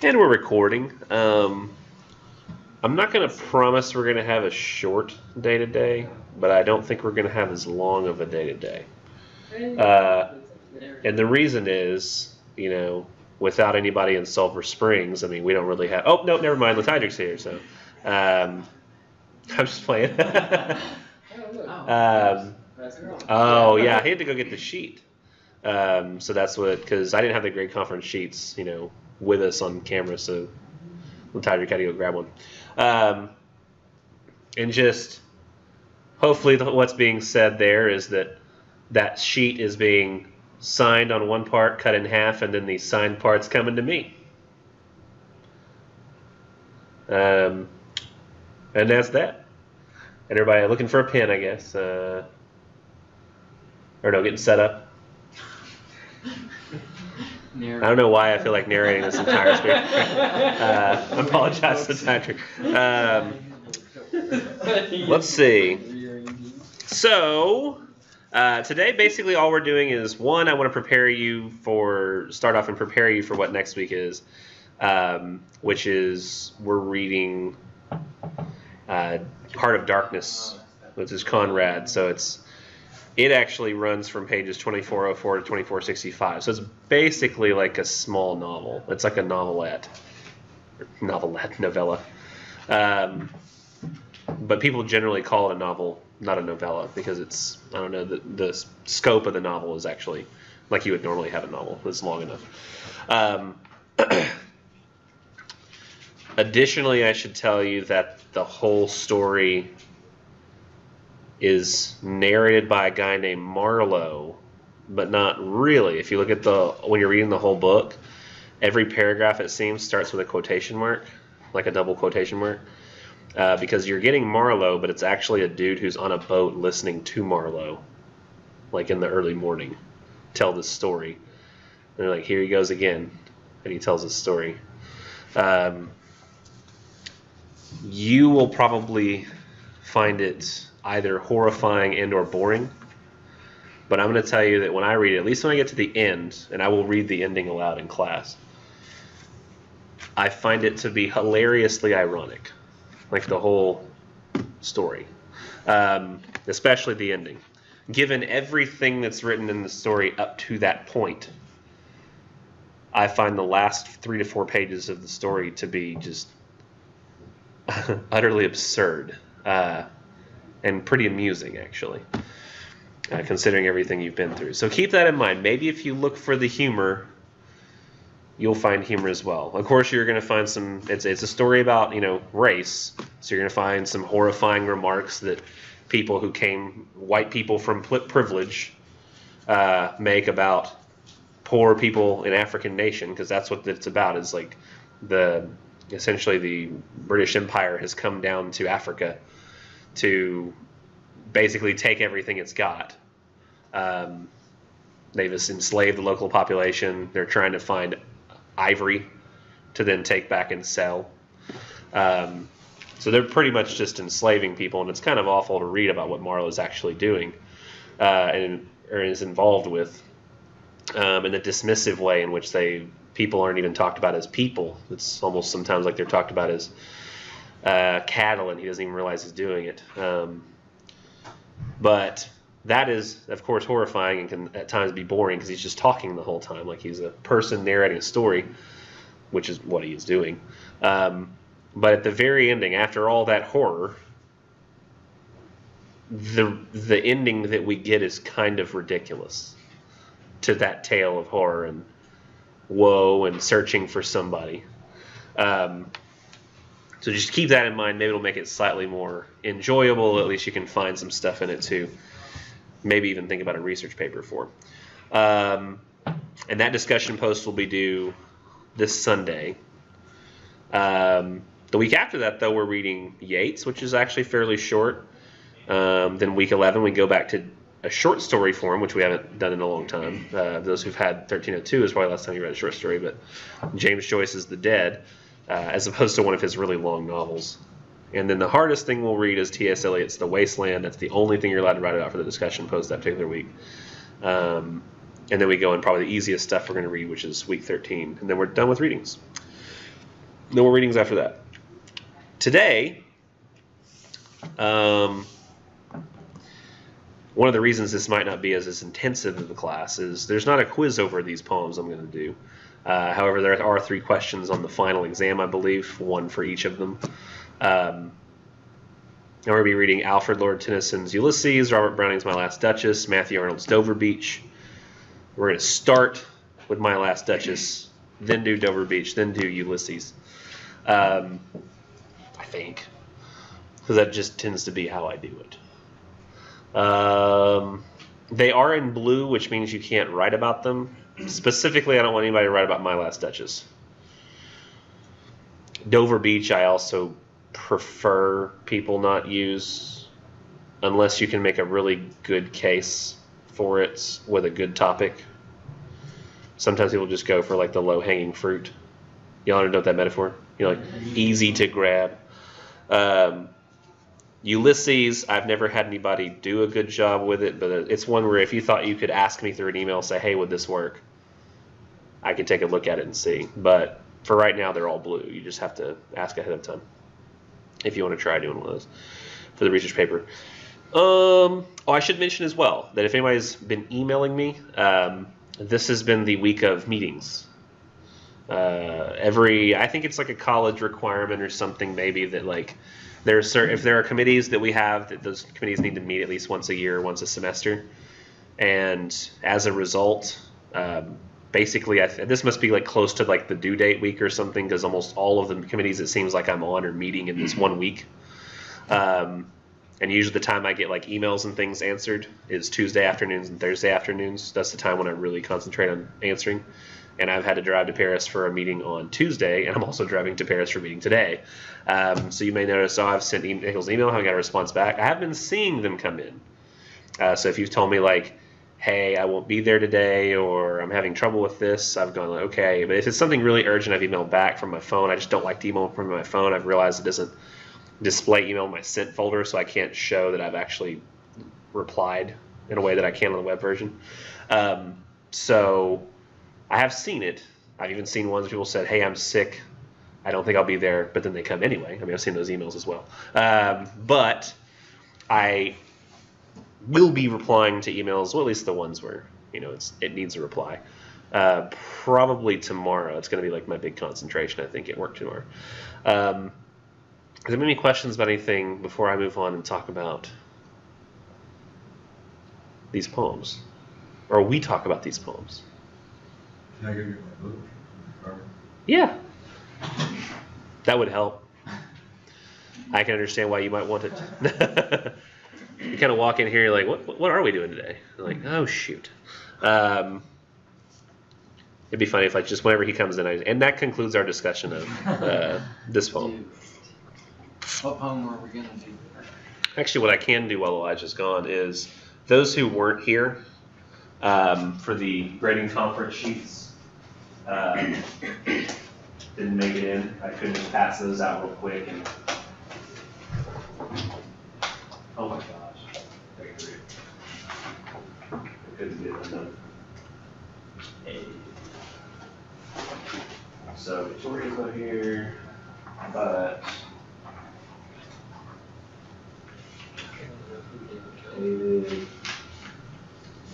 And we're recording. I'm not going to promise we're going to have a short day-to-day, but I don't think we're going to have as long of a day-to-day. And the reason is, without anybody in Sulphur Springs, I mean, we don't really have... Oh, no, never mind. Letydric's here, so... I'm just playing. Oh, yeah, I had to go get the sheet. So that's what... Because I didn't have the grade conference sheets, with us on camera, so Letydric had to go grab one. And just... Hopefully what's being said there is that sheet is being signed on one part, cut in half, and then the signed part's coming to me. And that's that. And everybody looking for a pen, I guess. Or no, getting set up. I don't know why I feel like narrating this entire speech. I apologize to Patrick. Let's see. So, today basically all we're doing is, one, I want to start off and prepare you for what next week is, which is we're reading Heart of Darkness, which is Conrad. So it actually runs from pages 2404 to 2465. So it's basically like a small novel. It's like a novella. But people generally call it a novel, not a novella, because it's, I don't know, the scope of the novel is actually like you would normally have a novel. It's long enough. Additionally, I should tell you that the whole story is narrated by a guy named Marlowe, but not really. If you look at when you're reading the whole book, every paragraph, it seems, starts with a quotation mark, like a double quotation mark. Because you're getting Marlowe, but it's actually a dude who's on a boat listening to Marlowe, like in the early morning, tell this story. And they're like, here he goes again, and he tells his story. You will probably find it either horrifying and or boring. But I'm going to tell you that when I read it, at least when I get to the end, and I will read the ending aloud in class, I find it to be hilariously ironic. Like the whole story, especially the ending. Given everything that's written in the story up to that point, I find the last 3 to 4 pages of the story to be just utterly absurd and pretty amusing, actually, considering everything you've been through. So keep that in mind. Maybe if you look for the humor, you'll find humor as well. Of course, you're going to find some... It's a story about, race. So you're going to find some horrifying remarks that white people from privilege, make about poor people in African nation, because that's what it's about. Is like essentially the British Empire has come down to Africa to basically take everything it's got. They've enslaved the local population. They're trying to find ivory to then take back and sell. So they're pretty much just enslaving people, and it's kind of awful to read about what Marlowe is actually doing or is involved with, in the dismissive way in which people aren't even talked about as people. It's almost sometimes like they're talked about as cattle, and he doesn't even realize he's doing it. But that is, of course, horrifying and can at times be boring because he's just talking the whole time, like he's a person narrating a story, which is what he is doing. But at the very ending, after all that horror, the ending that we get is kind of ridiculous to that tale of horror and woe and searching for somebody. So just keep that in mind. Maybe it'll make it slightly more enjoyable. At least you can find some stuff in it too. Maybe even think about a research paper for. And that discussion post will be due this Sunday. The week after that, though, we're reading Yeats, which is actually fairly short. Then week 11, we go back to a short story form, which we haven't done in a long time. Those who've had 1302 is probably the last time you read a short story, but James Joyce's The Dead, as opposed to one of his really long novels. And then the hardest thing we'll read is T.S. Eliot's The Wasteland. That's the only thing you're allowed to write about for the discussion post that particular week. And then we go in probably the easiest stuff we're going to read, which is week 13. And then we're done with readings. No more readings after that. Today, one of the reasons this might not be as intensive of a class is there's not a quiz over these poems I'm going to do. However, there are 3 questions on the final exam, I believe, 1 for each of them. I'm going to be reading Alfred Lord Tennyson's Ulysses, Robert Browning's My Last Duchess, Matthew Arnold's Dover Beach. We're going to start with My Last Duchess, then do Dover Beach, then do Ulysses. I think, because that just tends to be how I do it. They are in blue, which means you can't write about them. Specifically, I don't want anybody to write about My Last Duchess. Dover Beach, I also prefer people not use, unless you can make a really good case for it with a good topic. Sometimes people just go for like the low-hanging fruit. Y'all know that metaphor? Like easy to grab. Ulysses, I've never had anybody do a good job with it, but it's one where if you thought you could ask me through an email, say, hey, would this work? I could take a look at it and see. But for right now, they're all blue. You just have to ask ahead of time if you want to try doing one of those for the research paper. I should mention as well that if anybody's been emailing me, this has been the week of meetings. I think it's like a college requirement or something maybe that like if there are committees that we have, that those committees need to meet at least once a year, once a semester. And as a result, basically, this must be like close to like the due date week or something, because almost all of the committees it seems like I'm on are meeting in this 1 week. And usually the time I get like emails and things answered is Tuesday afternoons and Thursday afternoons. That's the time when I really concentrate on answering. And I've had to drive to Paris for a meeting on Tuesday, and I'm also driving to Paris for a meeting today. So you may notice, I've sent Engl's email, haven't got a response back. I have been seeing them come in. So if you've told me like, hey, I won't be there today, or I'm having trouble with this, I've gone like, okay. But if it's something really urgent, I've emailed back from my phone. I just don't like to email from my phone. I've realized it doesn't display email in my sent folder, so I can't show that I've actually replied in a way that I can on the web version. So I have seen it. I've even seen ones where people said, hey, I'm sick, I don't think I'll be there, but then they come anyway. I mean, I've seen those emails as well. But I will be replying to emails, well, at least the ones where, it needs a reply. Probably tomorrow. It's going to be like my big concentration, I think, at work tomorrow. Are there any questions about anything before I move on and talk about these poems? Or we talk about these poems? Can I give you my book? Yeah. That would help. I can understand why you might want it. You kind of walk in here, you're like, what are we doing today? You're like, oh, shoot. It'd be funny if just whenever he comes in, and that concludes our discussion of this poem. What poem are we going to do? Actually, what I can do while Elijah's gone is those who weren't here for the grading conference sheets didn't make it in. I couldn't just pass those out real quick. Oh my gosh. I couldn't get it done. Hey. So Victoria's not here, but David,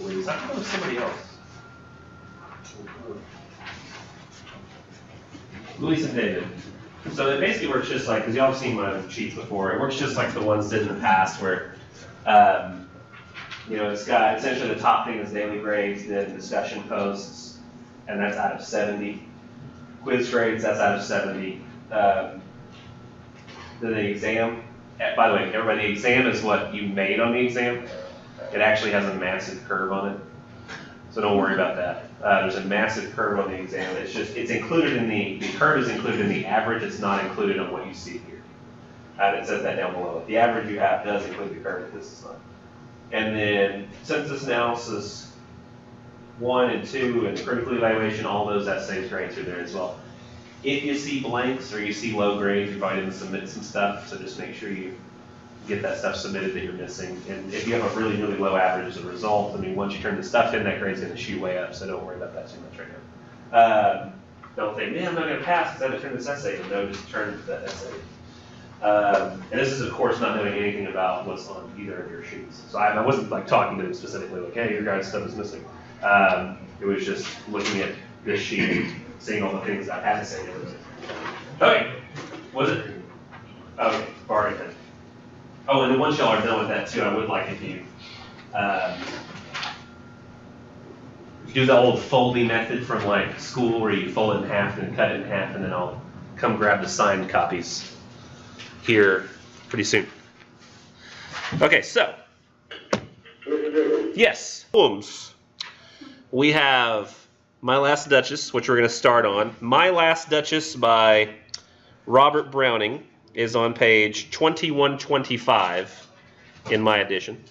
Louise, I thought it was somebody else. Louise and David. So it basically works just like, because y'all have seen my sheets before, it works just like the ones did in the past where, it's got essentially the top thing is daily grades, then discussion posts, and that's out of 70. Quiz grades, that's out of 70. Then the exam, by the way, everybody, the exam is what you made on the exam. It actually has a massive curve on it. So don't worry about that. There's a massive curve on the exam. It's included in the curve is included in the average. It's not included on what you see here. And it says that down below. The average you have does include the curve, but this is not. And then census analysis 1 and 2 and critical evaluation, all those essays grades are there as well. If you see blanks or you see low grades, you're probably going to submit some stuff. So just make sure you get that stuff submitted that you're missing. And if you have a really, really low average as a result, I mean, once you turn the stuff in, that grade's going to shoot way up, so don't worry about that too much right now. Don't think, man, I'm not going to pass because I had to turn this essay in. No, just turn that essay. And this is, of course, not knowing anything about what's on either of your sheets. So I wasn't like talking to them specifically, like, hey, your guys' stuff is missing. It was just looking at this sheet, seeing all the things I had to say. Okay, was it? Okay, borrowing pen. Oh, and then once y'all are done with that too, I would like if you do the old folding method from like school where you fold it in half and then cut it in half, and then I'll come grab the signed copies here pretty soon. Okay, so yes, poems. We have My Last Duchess, which we're going to start on. My Last Duchess by Robert Browning is on page 2125 in my edition,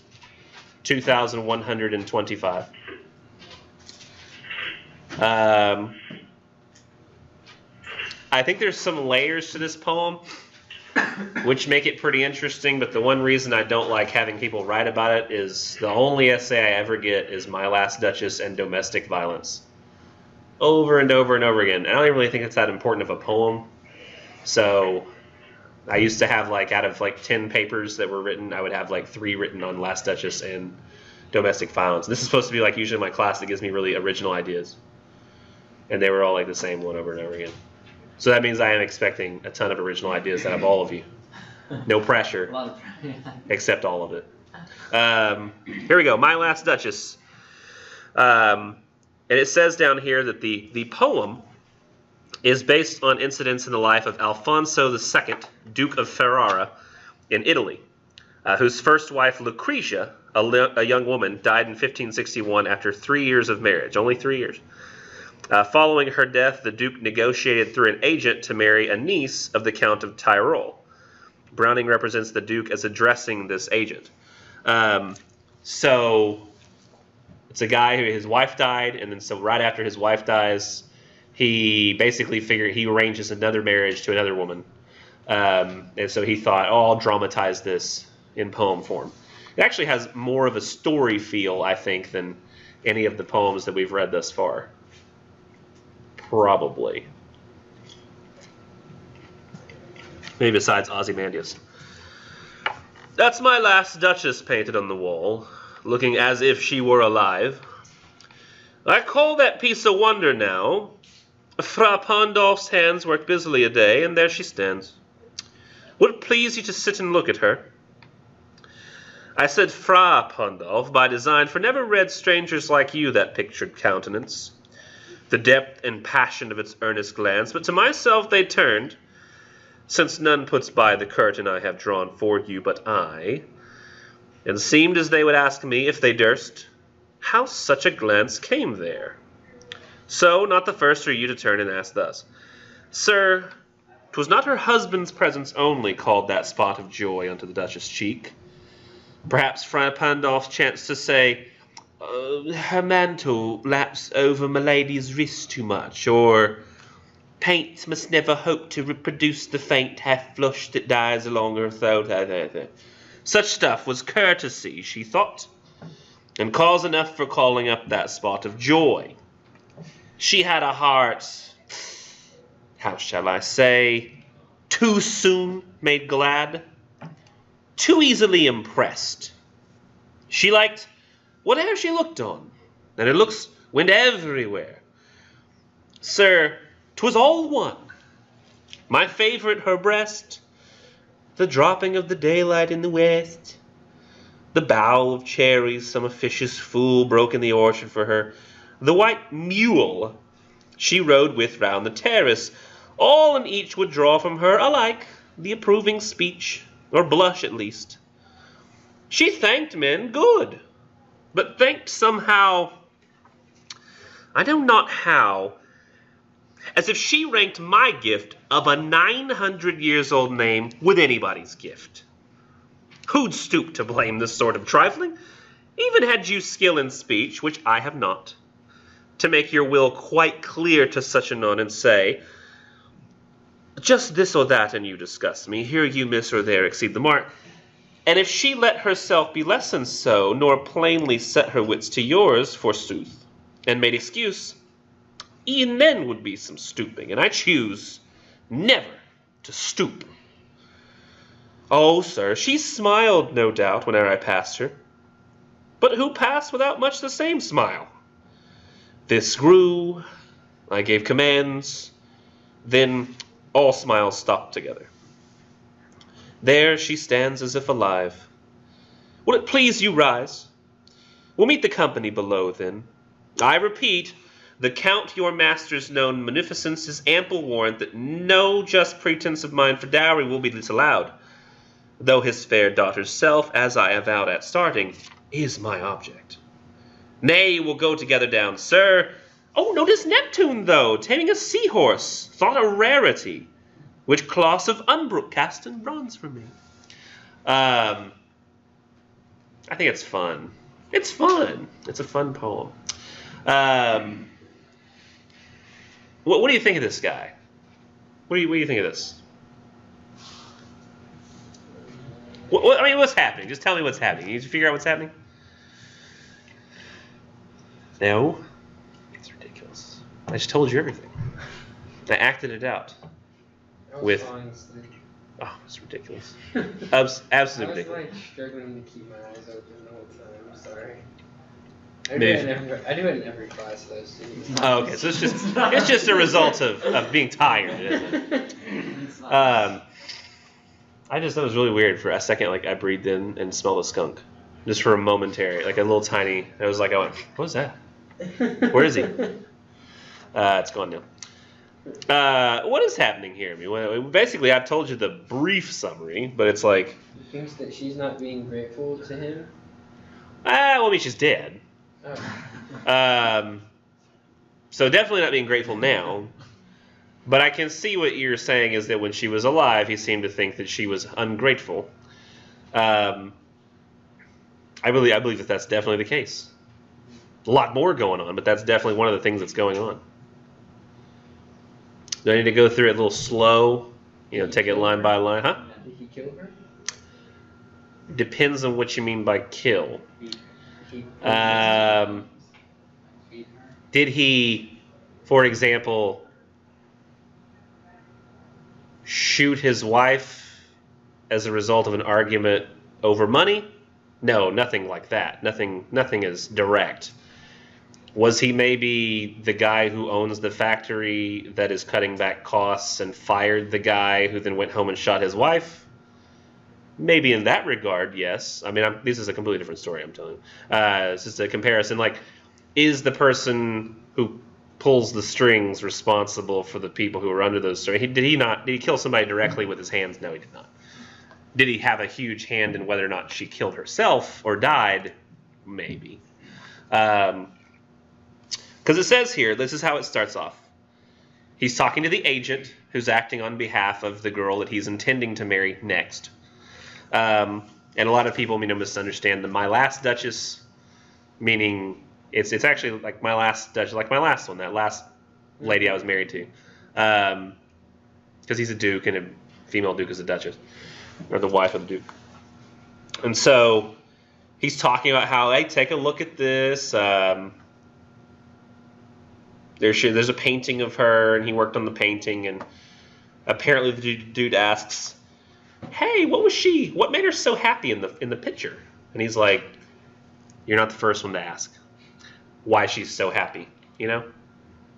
2125. I think there's some layers to this poem which make it pretty interesting, but the one reason I don't like having people write about it is the only essay I ever get is My Last Duchess and domestic violence. Over and over and over again. I don't even really think it's that important of a poem. So I used to have like out of like 10 papers that were written, I would have like 3 written on Last Duchess and domestic violence. This is supposed to be like usually my class that gives me really original ideas. And they were all like the same one over and over again. So that means I am expecting a ton of original ideas out of all of you. No pressure, except all of it. Here we go, My Last Duchess. And it says down here that the poem is based on incidents in the life of Alfonso II, Duke of Ferrara, in Italy, whose first wife, Lucretia, a young woman, died in 1561 after 3 years of marriage, only 3 years. Following her death, the Duke negotiated through an agent to marry a niece of the Count of Tyrol. Browning represents the Duke as addressing this agent. So it's a guy who his wife died, and then so right after his wife dies, he basically figured he arranges another marriage to another woman. And so he thought, oh, I'll dramatize this in poem form. It actually has more of a story feel, I think, than any of the poems that we've read thus far. Probably. Maybe besides Ozymandias. That's my last Duchess painted on the wall, looking as if she were alive. I call that piece a wonder now. Fra Pandolf's hands worked busily a day, and there she stands. Would it please you to sit and look at her? I said Fra Pandolf by design, for never read strangers like you that pictured countenance, the depth and passion of its earnest glance, but to myself they turned, since none puts by the curtain I have drawn for you but I, and seemed as they would ask me, if they durst, how such a glance came there. So, not the first for you to turn and ask thus, Sir, 'twas not her husband's presence only called that spot of joy unto the Duchess' cheek. Perhaps Fra Pandolf chanced to say, her mantle laps over my lady's wrist too much, or paint must never hope to reproduce the faint half-flush that dies along her throat. Such stuff was courtesy, she thought, and cause enough for calling up that spot of joy. She had a heart, how shall I say, too soon made glad, too easily impressed. She liked whatever she looked on, and her looks went everywhere. Sir, 'twas all one. My favorite her breast, the dropping of the daylight in the west, the bowl of cherries some officious fool broke in the orchard for her, the white mule she rode with round the terrace, all and each would draw from her alike the approving speech, or blush at least. She thanked men good, but thanked somehow, I know not how, as if she ranked my gift of a 900 years old name with anybody's gift. Who'd stoop to blame this sort of trifling, even had you skill in speech, which I have not, to make your will quite clear to such a nun and say, just this or that and you disgust me, here you miss or there exceed the mark. And if she let herself be less than so, nor plainly set her wits to yours, forsooth, and made excuse, E'en then would be some stooping, and I choose never to stoop. Oh, sir, she smiled, no doubt, whene'er I passed her. But who passed without much the same smile? This grew, I gave commands, then all smiles stopped together. There she stands as if alive. Will it please you rise? We'll meet the company below then. I repeat, the Count your master's known munificence is ample warrant that no just pretense of mine for dowry will be disallowed, though his fair daughter's self, as I avowed at starting, is my object. Nay, we'll go together down, sir. Oh, notice Neptune, though, taming a seahorse, thought a rarity, which Claus of Unbrook cast in bronze for me. I think it's fun. It's fun. It's a fun poem. What do you think of this guy? What do you think of this? What's happening? Just tell me what's happening. You need to figure out what's happening? No. It's ridiculous. I just told you everything. I acted it out. With... Oh, it's ridiculous. Absolutely ridiculous. I was like struggling to keep my eyes open the whole time. I'm sorry. I do it in every class though. So oh, okay. So it's just a result of being tired, isn't it? I just thought it was really weird for a second. Like I breathed in and smelled a skunk, just for a momentary, like a little tiny. I was like, I went, what was that? Where is he? It's gone now. What is happening here? I mean, well, basically, I've told you the brief summary, but it's like... He thinks that she's not being grateful to him? Well, I mean, she's dead. Oh. So definitely not being grateful now. But I can see what you're saying is that when she was alive, he seemed to think that she was ungrateful. I believe that that's definitely the case. A lot more going on, but that's definitely one of the things that's going on. Do I need to go through it a little slow? Take it line by line, huh? Did he kill her? Depends on what you mean by kill. Did he, for example, shoot his wife as a result of an argument over money? No, nothing like that. Nothing is direct. Was he maybe the guy who owns the factory that is cutting back costs and fired the guy who then went home and shot his wife? Maybe in that regard, yes. I mean, this is a completely different story I'm telling. It's just a comparison. Like, is the person who pulls the strings responsible for the people who are under those strings? Did he kill somebody directly with his hands? No, he did not. Did he have a huge hand in whether or not she killed herself or died? Maybe. Because it says here, this is how it starts off. He's talking to the agent who's acting on behalf of the girl that he's intending to marry next. And a lot of people misunderstand the My Last Duchess, meaning it's actually like My Last Duchess, like my last one, that last lady I was married to. Because he's a duke and a female duke is a duchess, or the wife of the duke. And so he's talking about how, hey, take a look at this. There's a painting of her, and he worked on the painting, and apparently the dude asks, hey, what made her so happy in the picture? And he's like, you're not the first one to ask why she's so happy,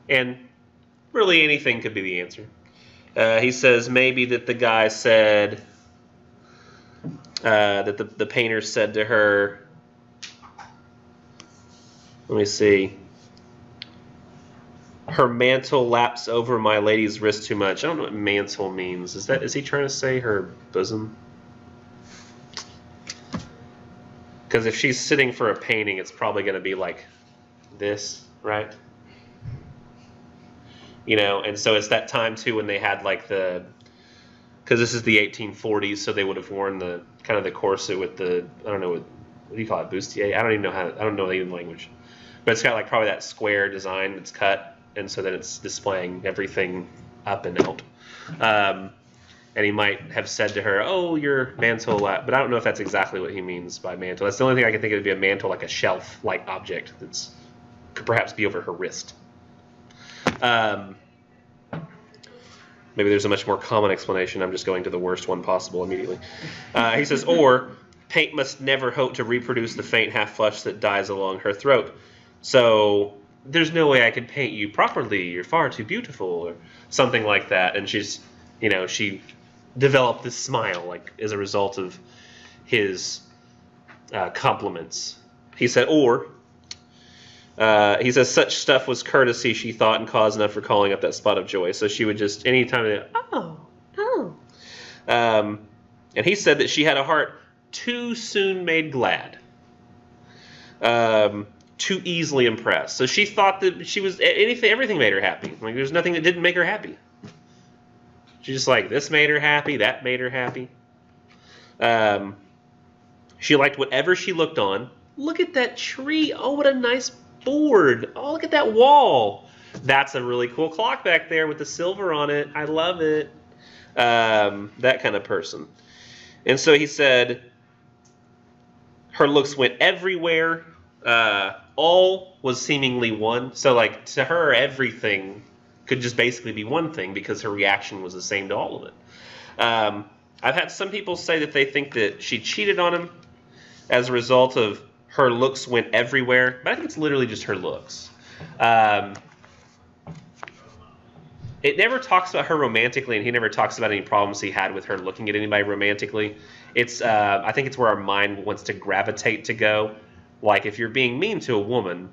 And really anything could be the answer. He says maybe that the guy said, that the painter said to her, let me see, her mantle laps over my lady's wrist too much. I don't know what mantle means. Is he trying to say her bosom? Because if she's sitting for a painting, it's probably going to be like this, right? And so it's that time too when they had like because this is the 1840s, so they would have worn the kind of the corset with the, I don't know, what do you call it, bustier? I don't know the language. But it's got like probably that square design that's cut. And so that it's displaying everything up and out. And he might have said to her, oh, your mantle, but I don't know if that's exactly what he means by mantle. That's the only thing I can think of would be a mantle, like a shelf-like object that could perhaps be over her wrist. Maybe there's a much more common explanation. I'm just going to the worst one possible immediately. He says, or paint must never hope to reproduce the faint half flush that dies along her throat. So there's no way I could paint you properly. You're far too beautiful, or something like that. And she's, she developed this smile, like as a result of his compliments. He said, he says, such stuff was courtesy, she thought, and cause enough for calling up that spot of joy. So she would just, anytime, oh. And he said that she had a heart too soon made glad, too easily impressed. So she thought that she was, everything made her happy. Like, there's nothing that didn't make her happy. She's just like, this made her happy, that made her happy. She liked whatever she looked on. Look at that tree. Oh, what a nice board. Oh, look at that wall. That's a really cool clock back there with the silver on it. I love it. That kind of person. And so he said, her looks went everywhere. All was seemingly one. So, like, to her, everything could just basically be one thing because her reaction was the same to all of it. I've had some people say that they think that she cheated on him as a result of her looks went everywhere, but I think it's literally just her looks. It never talks about her romantically, and he never talks about any problems he had with her looking at anybody romantically. It's I think it's where our mind wants to gravitate to go. Like, if you're being mean to a woman,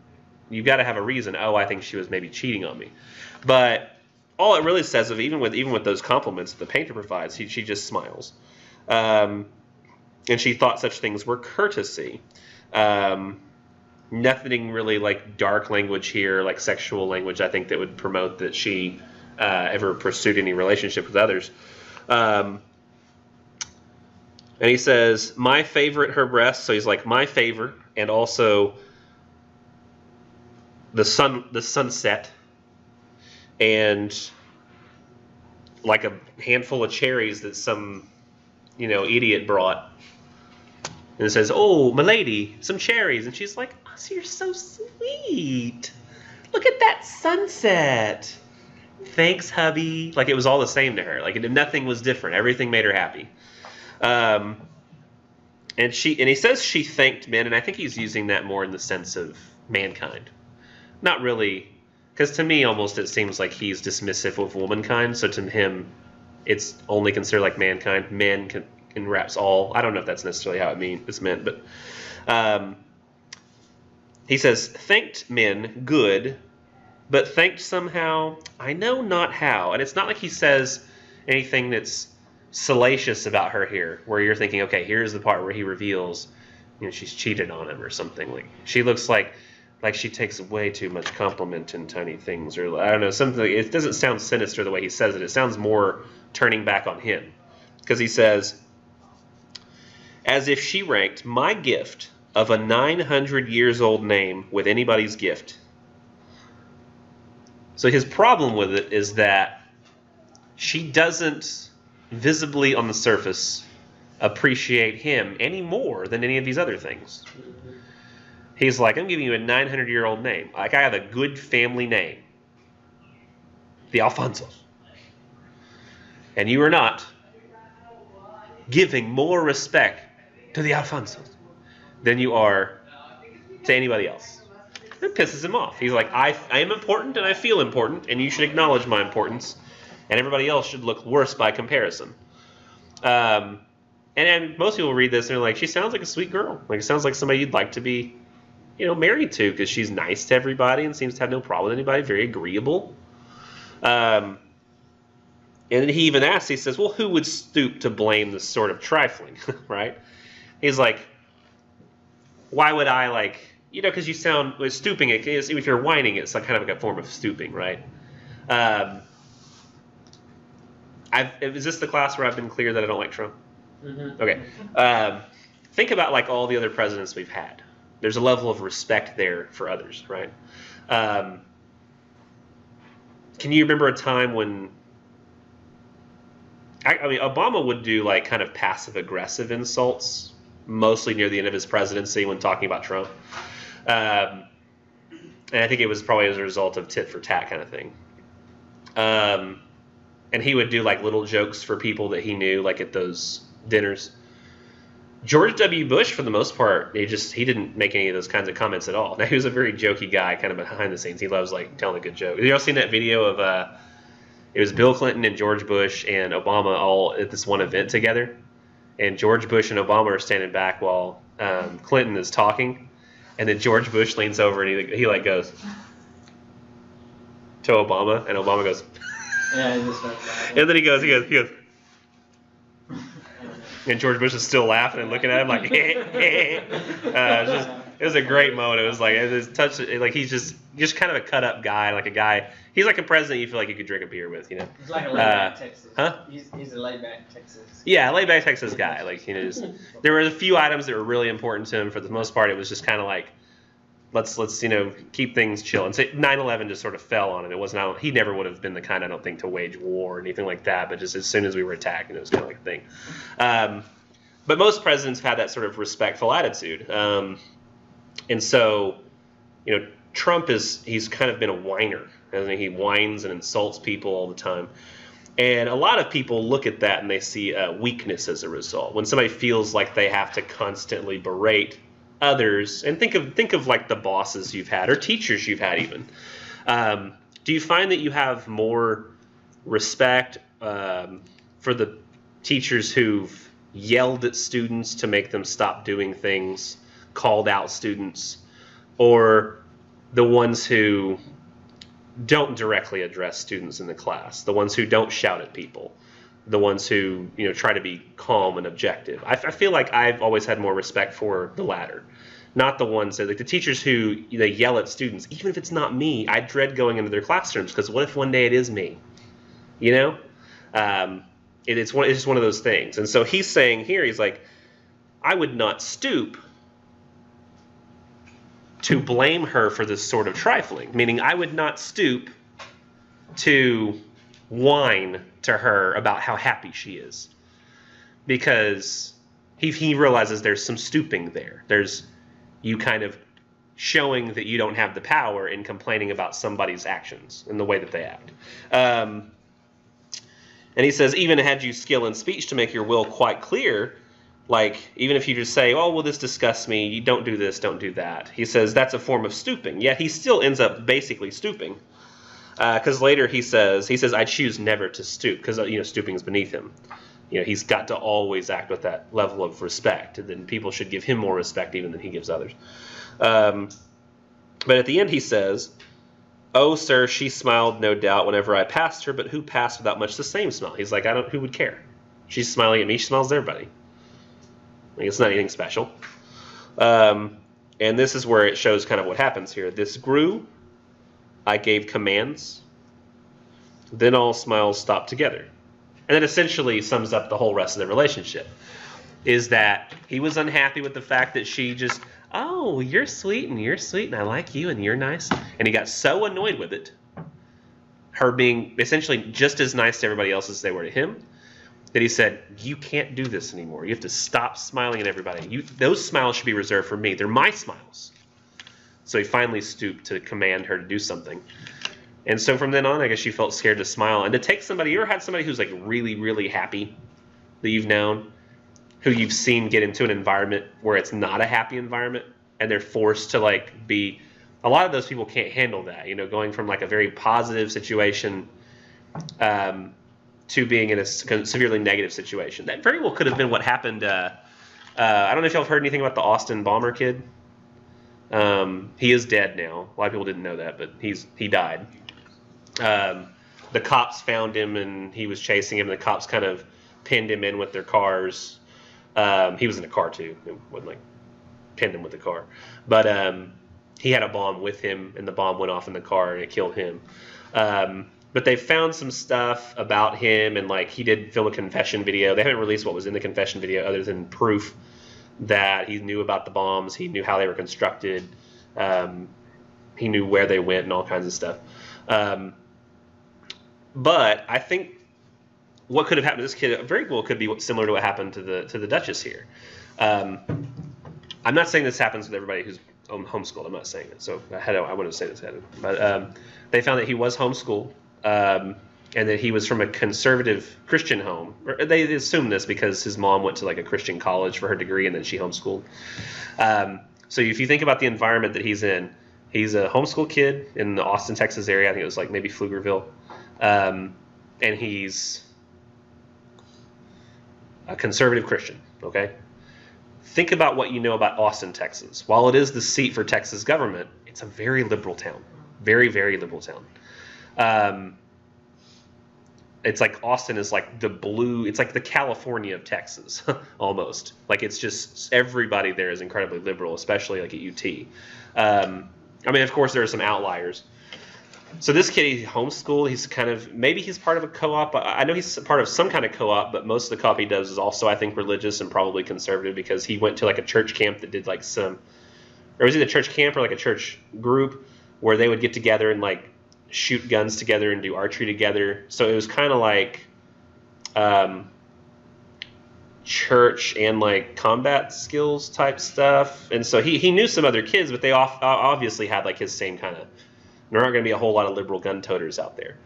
you've got to have a reason. Oh, I think she was maybe cheating on me. But all it really says, of even with those compliments that the painter provides, she just smiles. And she thought such things were courtesy. Nothing really like dark language here, like sexual language, I think, that would promote that she ever pursued any relationship with others. And he says, my favorite, her breasts. So he's like, my favorite, and also the sunset, and like a handful of cherries that some, idiot brought. And it says, oh, milady, some cherries. And she's like, oh, so you're so sweet. Look at that sunset. Thanks, hubby. Like, it was all the same to her. Like, nothing was different. Everything made her happy. And he says she thanked men, and I think he's using that more in the sense of mankind. Not really, because to me, almost, it seems like he's dismissive of womankind. So to him, it's only considered like mankind. Men can enwraps all. I don't know if that's necessarily how it's meant, but he says, thanked men, good, but thanked somehow, I know not how. And it's not like he says anything that's salacious about her here, where you're thinking, okay, here's the part where he reveals, she's cheated on him or something. Like, she looks like she takes way too much compliment in tiny things, or I don't know, something. It doesn't sound sinister the way he says it. It sounds more turning back on him, because he says, as if she ranked my gift of a 900 years old name with anybody's gift. So his problem with it is that she doesn't visibly on the surface appreciate him any more than any of these other things. He's like, I'm giving you a 900-year-old name. Like, I have a good family name. The Alfonsos. And you are not giving more respect to the Alfonsos than you are to anybody else. It pisses him off. He's like, I am important and I feel important, and you should acknowledge my importance, and everybody else should look worse by comparison. And most people read this and they're like, she sounds like a sweet girl. Like, it sounds like somebody you'd like to be, married to, because she's nice to everybody and seems to have no problem with anybody, very agreeable. And then he even asks, he says, well, who would stoop to blame this sort of trifling, right? He's like, why would I, because you sound, stooping, if you're whining, it's like kind of like a form of stooping, right? Is this the class where I've been clear that I don't like Trump? Mm-hmm. Okay. Think about, all the other presidents we've had. There's a level of respect there for others, right? Can you remember a time when... Obama would do, kind of passive-aggressive insults, mostly near the end of his presidency when talking about Trump. And I think it was probably as a result of tit-for-tat kind of thing. And he would do like little jokes for people that he knew, like at those dinners. George W. Bush, for the most part, he didn't make any of those kinds of comments at all. Now, he was a very jokey guy, kind of behind the scenes. He loves like telling a good joke. Have you all seen that video of it was Bill Clinton and George Bush and Obama all at this one event together, and George Bush and Obama are standing back while Clinton is talking, and then George Bush leans over and he like goes to Obama, and Obama goes, Yeah, he just starts laughing. and then he goes. And George Bush is still laughing and looking at him like, it was a great moment. It was like, he's just kind of a cut up guy, like a guy. He's like a president you feel like you could drink a beer with, you know. He's like a laid back Texas. Huh? He's a laid back Texas. Yeah, laid back Texas guy. Like, you know, there were a few items that were really important to him. For the most part, it was just kind of like, let's keep things chill. And so 9/11 just sort of fell on him. It wasn't. He never would have been the kind, I don't think, to wage war or anything like that. But just as soon as we were attacked, it was kind of like a thing. But most presidents have had that sort of respectful attitude. And so, you know, Trump he's kind of been a whiner. He whines and insults people all the time. And a lot of people look at that and they see weakness as a result. When somebody feels like they have to constantly berate others, and think of like the bosses you've had or teachers you've had even. Do you find that you have more respect for the teachers who've yelled at students to make them stop doing things, called out students, or the ones who don't directly address students in the class, the ones who don't shout at people, the ones who, you know, try to be calm and objective? I feel like I've always had more respect for the latter, not the ones that, like the teachers who they yell at students. Even if it's not me, I dread going into their classrooms because what if one day it is me? You know, it's just one of those things. And so he's saying here, he's like, I would not stoop to blame her for this sort of trifling, meaning I would not stoop to whine to her about how happy she is, because he realizes there's some stooping there. There's you kind of showing that you don't have the power in complaining about somebody's actions and the way that they act. And he says, even had you skill in speech to make your will quite clear, like even if you just say, oh, well, this disgusts me, you don't do this, don't do that. He says that's a form of stooping. Yet he still ends up basically stooping. Because later he says, I choose never to stoop, because, you know, stooping is beneath him. You know, he's got to always act with that level of respect, and then people should give him more respect even than he gives others. But at the end he says, oh, sir, she smiled, no doubt, whenever I passed her, but who passed without much the same smile? He's like, who would care? She's smiling at me, she smiles at everybody. Like, it's not anything special. And this is where it shows kind of what happens here. This grew, I gave commands, then all smiles stopped together. And that essentially sums up the whole rest of the relationship, is that he was unhappy with the fact that she just, oh, you're sweet and I like you and you're nice. And he got so annoyed with it, her being essentially just as nice to everybody else as they were to him, that he said, you can't do this anymore. You have to stop smiling at everybody. Those smiles should be reserved for me. They're my smiles. So he finally stooped to command her to do something. And so from then on, I guess she felt scared to smile. And to take somebody, you ever had somebody who's like really, really happy that you've known, who you've seen get into an environment where it's not a happy environment, and they're forced to like be, a lot of those people can't handle that, you know, going from like a very positive situation to being in a severely negative situation. That very well could have been what happened. I don't know if y'all have heard anything about the Austin bomber kid. He is dead now. A lot of people didn't know that, but he died. The cops found him and he was chasing him, and the cops kind of pinned him in with their cars. He was in a car too. It wasn't like pinned him with the car. But he had a bomb with him, and the bomb went off in the car and it killed him. But they found some stuff about him, and like he did film a confession video. They haven't released what was in the confession video other than proof that he knew about the bombs. He knew how they were constructed. He knew where they went and all kinds of stuff. But I think what could have happened to this kid very well could be similar to what happened to the Duchess here. I'm not saying this happens with everybody who's homeschooled. I'm not saying it. So I wouldn't say this happened. But they found that he was homeschooled. and that he was from a conservative Christian home. They assume this because his mom went to like a Christian college for her degree, and then she homeschooled. So if you think about the environment that he's in, he's a homeschool kid in the Austin, Texas area. I think it was like maybe Pflugerville. And he's a conservative Christian, okay? Think about what you know about Austin, Texas. While it is the seat for Texas government, it's a very liberal town. Very, very liberal town. It's like Austin is like it's like the California of Texas, almost. Like it's just, everybody there is incredibly liberal, especially like at UT. I mean, of course, there are some outliers. So this kid, he's homeschooled. He's kind of, maybe he's part of a co-op. I know he's part of some kind of co-op, but most of the co-op he does is also, I think, religious and probably conservative, because he went to like a church camp that did like or was it a church camp or like a church group where they would get together and like shoot guns together and do archery together. So it was kind of like church and like combat skills type stuff. And so he knew some other kids, but they obviously had like his same kind of. There aren't going to be a whole lot of liberal gun toters out there.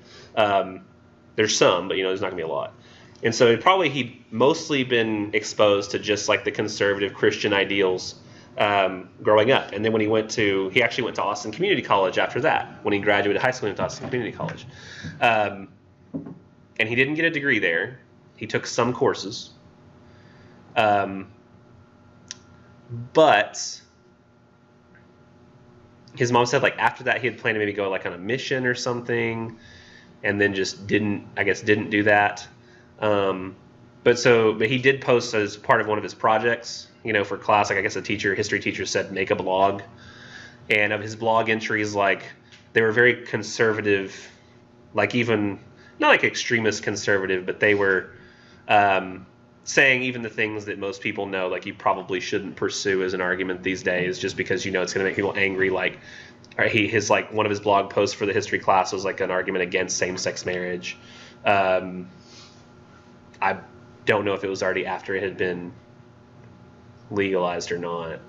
There's some, but there's not going to be a lot. And so he'd mostly been exposed to just like the conservative Christian ideals growing up. And then when he actually went to Austin Community College after that. When he graduated high school, he went to Austin Community College. And he didn't get a degree there. He took some courses. But his mom said like after that he had planned to maybe go like on a mission or something, and then just didn't do that. But he did post as part of one of his projects, for class. Like I guess history teacher said make a blog, and of his blog entries, like they were very conservative, like even not like extremist conservative, but they were saying even the things that most people know, like you probably shouldn't pursue as an argument these days, just because it's going to make people angry. Like, one of his blog posts for the history class was like an argument against same-sex marriage. I don't know if it was already after it had been legalized or not.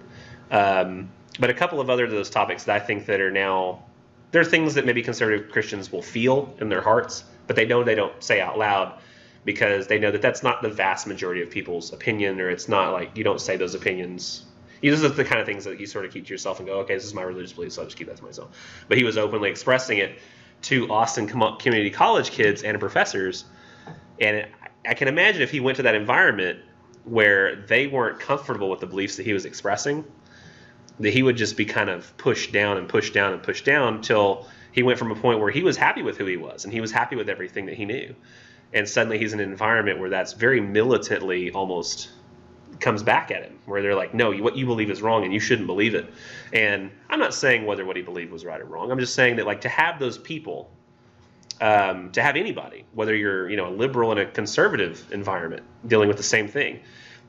But a couple of other of those topics that I think that are now, they're things that maybe conservative Christians will feel in their hearts, but they don't say out loud, because they know that that's not the vast majority of people's opinion, or it's not like you don't say those opinions. These are the kind of things that you sort of keep to yourself and go, okay, this is my religious belief, so I'll just keep that to myself. But he was openly expressing it to Austin Community College kids and professors. And I can imagine if he went to that environment where they weren't comfortable with the beliefs that he was expressing, that he would just be kind of pushed down and pushed down and pushed down until he went from a point where he was happy with who he was and he was happy with everything that he knew. And suddenly he's in an environment where that's very militantly almost comes back at him, where they're like, no, what you believe is wrong and you shouldn't believe it. And I'm not saying whether what he believed was right or wrong. I'm just saying that like to have those people, to have anybody, whether you're a liberal in a conservative environment dealing with the same thing,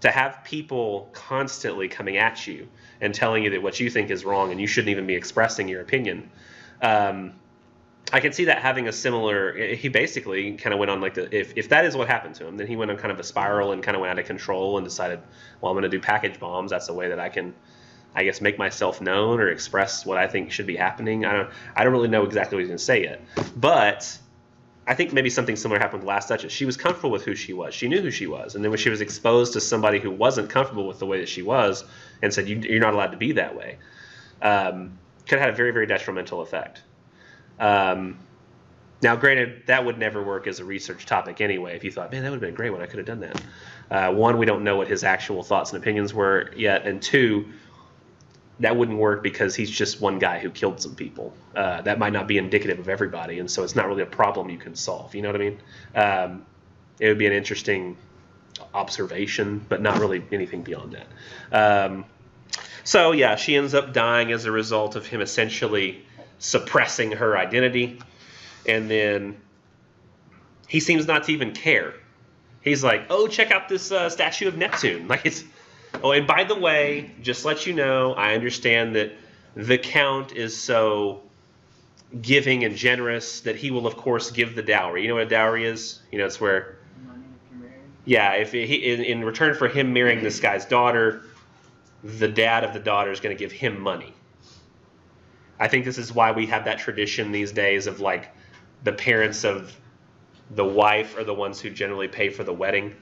to have people constantly coming at you and telling you that what you think is wrong and you shouldn't even be expressing your opinion. I can see that having a similar. He basically kind of went on like if that is what happened to him, then he went on kind of a spiral and kind of went out of control and decided, well, I'm going to do package bombs. That's the way that I can, I guess, make myself known or express what I think should be happening. I don't really know exactly what he's going to say yet, but I think maybe something similar happened with Last Duchess. She was comfortable with who she was. She knew who she was, and then when she was exposed to somebody who wasn't comfortable with the way that she was and said, "You're not allowed to be that way," could have had a very, very detrimental effect. Now, granted, that would never work as a research topic anyway. If you thought, man, that would have been a great one, I could have done that. One, we don't know what his actual thoughts and opinions were yet, and two, that wouldn't work because he's just one guy who killed some people. That might not be indicative of everybody, and so it's not really a problem you can solve. You know what I mean? It would be an interesting observation, but not really anything beyond that. So, yeah, she ends up dying as a result of him essentially suppressing her identity, and then he seems not to even care. He's like, oh, check out this statue of Neptune. Like it's, oh, and by the way, just let you know, I understand that the Count is so giving and generous that he will, of course, give the dowry. You know what a dowry is? It's where, Money if you're married. yeah, if he, in return for him marrying this guy's daughter, the dad of the daughter is going to give him money. I think this is why we have that tradition these days of like the parents of the wife are the ones who generally pay for the wedding.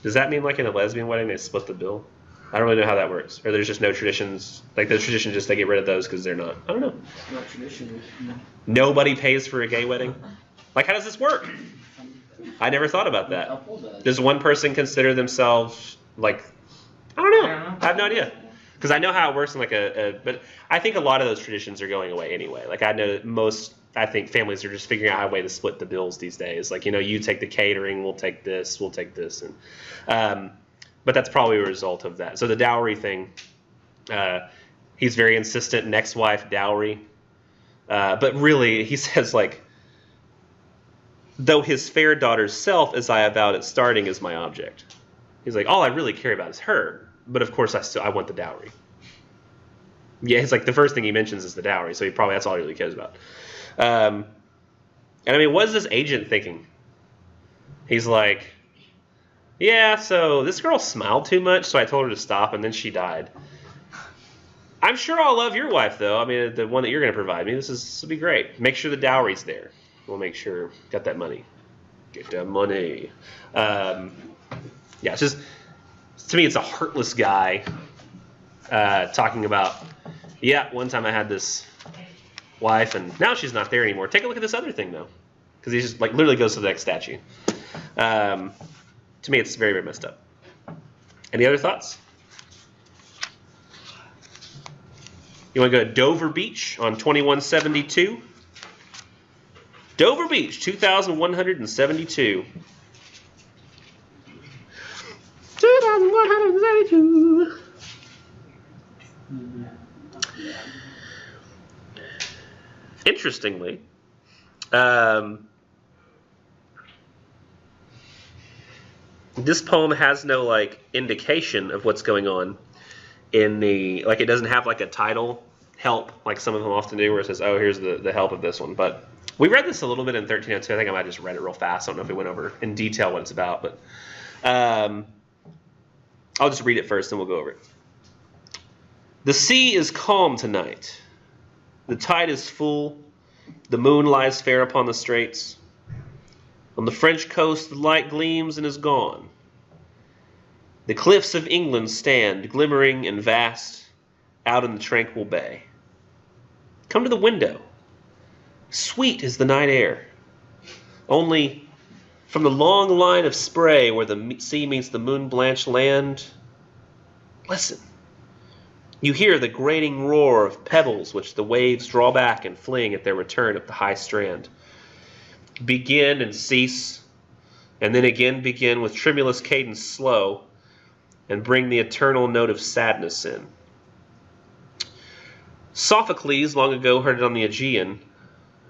Does that mean like in a lesbian wedding they split the bill? I don't really know how that works. Or there's just no traditions. Like those traditions, just they get rid of those because they're not. I don't know. It's not traditional. Nobody pays for a gay wedding. Like how does this work? I never thought about that. Couple does. Does one person consider themselves like? I don't know. I have no idea. Because I know how it works in like but I think a lot of those traditions are going away anyway. Like I know I think families are just figuring out a way to split the bills these days. Like, you take the catering, we'll take this. And, but that's probably a result of that. So the dowry thing, he's very insistent, next wife, dowry. But really, he says like, though his fair daughter's self, as I avowed at starting, is my object. He's like, all I really care about is her. But of course, I want the dowry. Yeah, it's like the first thing he mentions is the dowry. So that's all he really cares about. And I mean, what is this agent thinking? He's like, yeah, so this girl smiled too much, so I told her to stop, and then she died. I'm sure I'll love your wife, though. I mean, the one that you're going to provide me. This will be great. Make sure the dowry's there. We'll make sure got that money. Get that money. Yeah, it's just to me, it's a heartless guy talking about. Yeah, one time I had this wife, and now she's not there anymore. Take a look at this other thing, though, because he just like literally goes to the next statue. To me, it's very, very messed up. Any other thoughts? You want to go to Dover Beach on 2172? Dover Beach, 2,172. 2,172. Interestingly, this poem has no like indication of what's going on in the it doesn't have like a title help like some of them often do where it says, oh, here's the help of this one. But we read this a little bit in 1302. I think I might have just read it real fast. I don't know if we went over in detail what it's about, but I'll just read it first and we'll go over it. The sea is calm tonight. The tide is full. The moon lies fair upon the straits. On the French coast the light gleams and is gone. The cliffs of England stand glimmering and vast out in the tranquil bay. Come to the window. Sweet is the night air. Only from the long line of spray where the sea meets the moon-blanched land, listen. You hear the grating roar of pebbles which the waves draw back and fling at their return up the high strand. Begin and cease, and then again begin with tremulous cadence slow, and bring the eternal note of sadness in. Sophocles long ago heard it on the Aegean,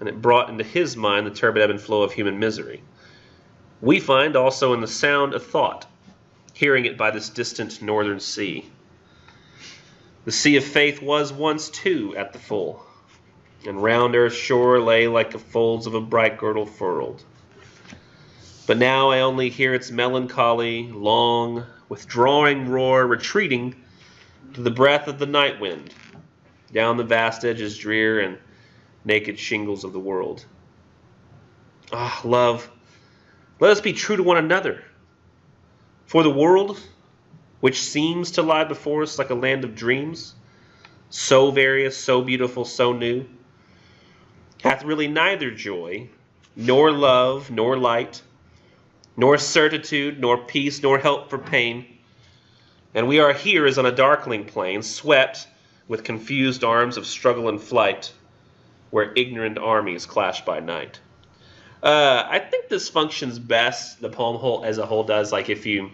and it brought into his mind the turbid ebb and flow of human misery. We find also in the sound a thought, hearing it by this distant northern sea. The sea of faith was once too at the full, and round earth's shore lay like the folds of a bright girdle furled. But now I only hear its melancholy, long, withdrawing roar retreating to the breath of the night wind, down the vast edges drear and naked shingles of the world. Ah, love, let us be true to one another. For the world, which seems to lie before us like a land of dreams, so various, so beautiful, so new, hath really neither joy, nor love, nor light, nor certitude, nor peace, nor help for pain. And we are here as on a darkling plain, swept with confused arms of struggle and flight, where ignorant armies clash by night. I think this functions best, the poem as a whole does, like if you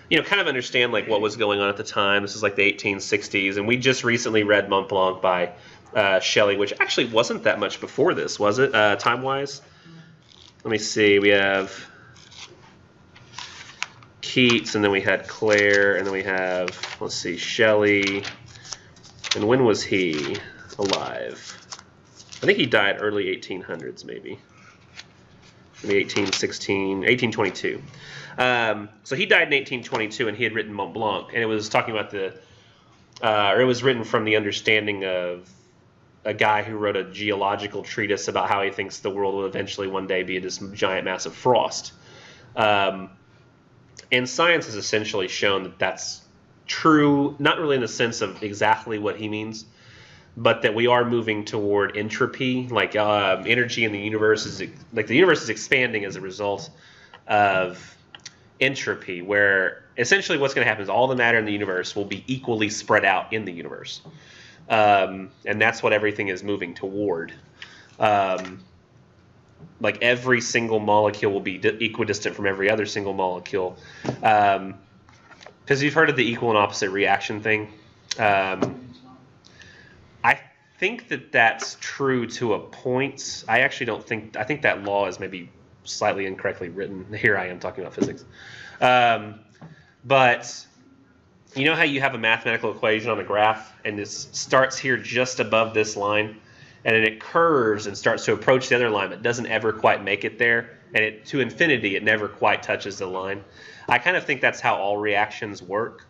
kind of understand like what was going on at the time. This is like the 1860s, and we just recently read Mont Blanc by Shelley, which actually wasn't that much before this, was it, time-wise? Let me see. We have Keats, and then we had Clare, and then we have, let's see, Shelley. And when was he alive? I think he died early 1800s, maybe. Maybe 1822. So he died in 1822, and he had written Mont Blanc, and it was talking about it was written from the understanding of a guy who wrote a geological treatise about how he thinks the world will eventually one day be this giant mass of frost. And science has essentially shown that that's true, not really in the sense of exactly what he means, but that we are moving toward entropy, like energy in the universe is like the universe is expanding as a result of entropy, where essentially what's going to happen is all the matter in the universe will be equally spread out in the universe, and that's what everything is moving toward. Like every single molecule will be equidistant from every other single molecule, because you've heard of the equal and opposite reaction thing. I think that that's true to a point. I actually don't think. I think that law is maybe slightly incorrectly written. Here I am talking about physics. But you know how you have a mathematical equation on a graph, and this starts here just above this line, and then it curves and starts to approach the other line, but doesn't ever quite make it there, and to infinity, it never quite touches the line. I kind of think that's how all reactions work,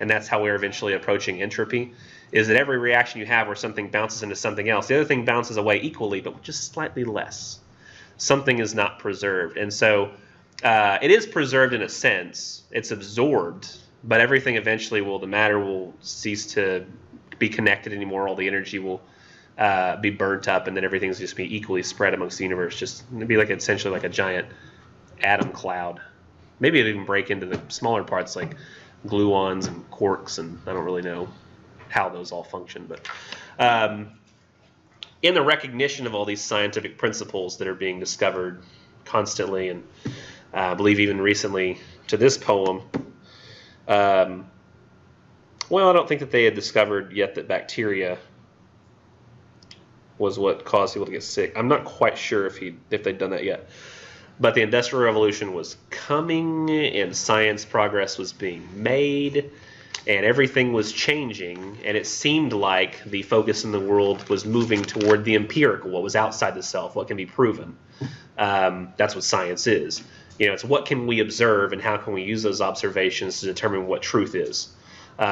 and that's how we're eventually approaching entropy, is that every reaction you have where something bounces into something else, the other thing bounces away equally, but just slightly less. Something is not preserved. And so it is preserved in a sense. It's absorbed, but everything eventually the matter will cease to be connected anymore. All the energy will be burnt up, and then everything's just be equally spread amongst the universe. Just it'd be like essentially like a giant atom cloud. Maybe it'd even break into the smaller parts like gluons and quarks, and I don't really know how those all function, but in the recognition of all these scientific principles that are being discovered constantly, and I believe even recently to this poem, well, I don't think that they had discovered yet that bacteria was what caused people to get sick. I'm not quite sure if they'd done that yet. But the Industrial Revolution was coming, and science progress was being made, and everything was changing, and it seemed like the focus in the world was moving toward the empirical, what was outside the self, what can be proven. That's what science is. It's what can we observe, and how can we use those observations to determine what truth is,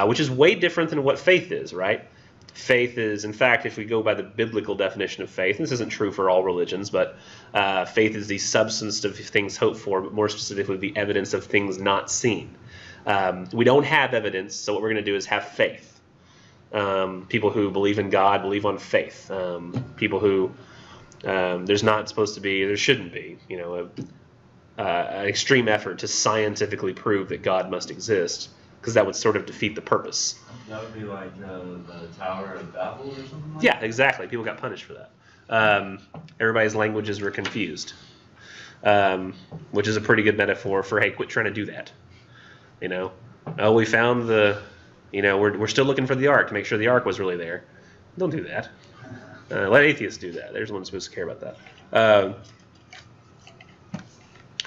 which is way different than what faith is, right? Faith is, in fact, if we go by the biblical definition of faith, and this isn't true for all religions, but faith is the substance of things hoped for, but more specifically, the evidence of things not seen. We don't have evidence, so what we're going to do is have faith. People who believe in God believe on faith. People who there shouldn't be, an extreme effort to scientifically prove that God must exist, because that would sort of defeat the purpose. That would be like the Tower of Babel or something like that? Yeah, exactly. People got punished for that. Everybody's languages were confused, which is a pretty good metaphor for, hey, quit trying to do that. Oh, we found we're still looking for the ark to make sure the ark was really there. Don't do that. Let atheists do that. They're the ones supposed to care about that.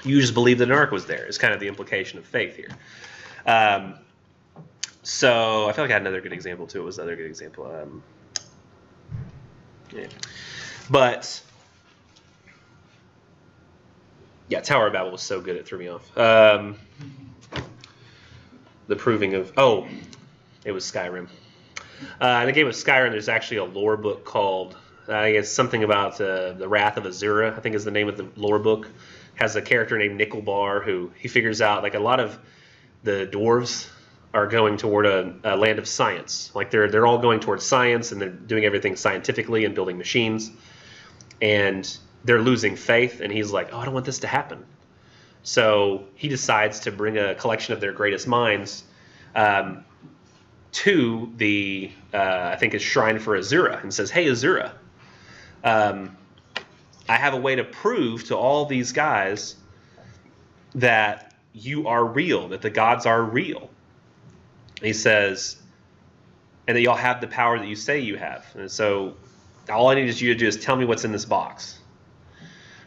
You just believe that an ark was there is kind of the implication of faith here. So I feel like I had another good example too. It was another good example. But yeah, Tower of Babel was so good it threw me off. The proving of it was Skyrim. In the game of Skyrim, there's actually a lore book called it's something about the Wrath of Azura, I think is the name of the lore book. Has a character named Nickelbar who he figures out like a lot of the dwarves are going toward a land of science. Like they're all going towards science, and they're doing everything scientifically and building machines, and they're losing faith. And he's like, I don't want this to happen. So he decides to bring a collection of their greatest minds to the I think his shrine for Azura, and says, hey, Azura, I have a way to prove to all these guys that you are real, that the gods are real. He says, and that y'all have the power that you say you have. And so all I need you to do is tell me what's in this box.